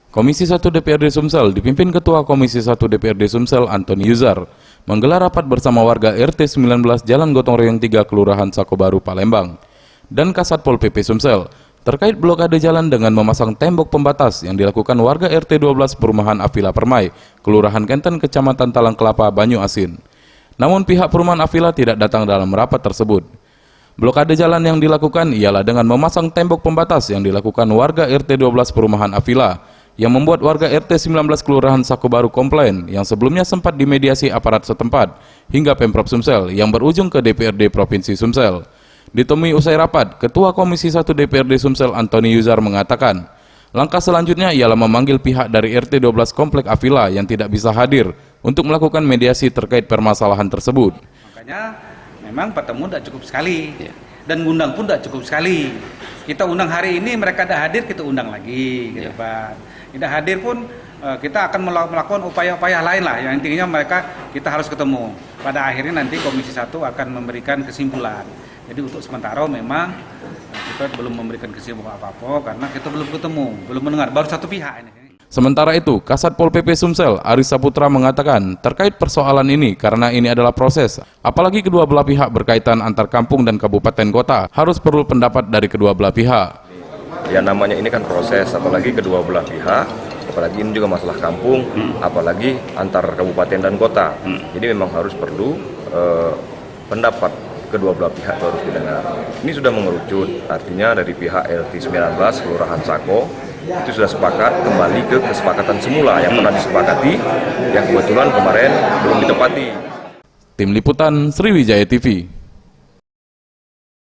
Komisi 1 DPRD Sumsel dipimpin Ketua Komisi 1 DPRD Sumsel Antoni Yuzar menggelar rapat bersama warga RT 19 Jalan Gotong Royong 3 Kelurahan Sakobaru, Palembang dan Kasat Pol PP Sumsel terkait blokade jalan dengan memasang tembok pembatas yang dilakukan warga RT 12 Perumahan Avila Permai, Kelurahan Kenten, Kecamatan Talang Kelapa, Banyu Asin. Namun pihak Perumahan Avila tidak datang dalam rapat tersebut. Blokade jalan yang dilakukan ialah dengan memasang tembok pembatas yang dilakukan warga RT 12 Perumahan Avila, yang membuat warga RT 19 Kelurahan Sakobaru komplain yang sebelumnya sempat dimediasi aparat setempat hingga Pemprov Sumsel yang berujung ke DPRD Provinsi Sumsel. Ditemui usai rapat, Ketua Komisi 1 DPRD Sumsel Antoni Yuzar mengatakan, langkah selanjutnya ialah memanggil pihak dari RT 12 Komplek Avila yang tidak bisa hadir untuk melakukan mediasi terkait permasalahan tersebut. Makanya memang pertemuan tidak cukup sekali dan ngundang pun tidak cukup sekali. Kita undang hari ini, mereka tidak hadir, kita undang lagi gitu Pak. Tidak hadir pun kita akan melakukan upaya-upaya lain lah, yang intinya kita harus ketemu. Pada akhirnya nanti Komisi 1 akan memberikan kesimpulan. Jadi untuk sementara memang kita belum memberikan kesimpulan apa-apa karena kita belum ketemu, belum mendengar, baru satu pihak ini. Sementara itu, Kasat Pol PP Sumsel Aris Saputra mengatakan terkait persoalan ini karena ini adalah proses, apalagi kedua belah pihak berkaitan antar kampung dan kabupaten kota, harus perlu pendapat dari kedua belah pihak. Ya namanya ini kan proses, apalagi kedua belah pihak, apalagi ini juga masalah kampung, apalagi antar kabupaten dan kota. Jadi memang harus perlu pendapat kedua belah pihak harus didengar. Ini sudah mengerucut, artinya dari pihak RT 19 Kelurahan Sako itu sudah sepakat kembali ke kesepakatan semula yang pernah disepakati, yang kebetulan kemarin belum ditepati. Tim Liputan Sriwijaya TV.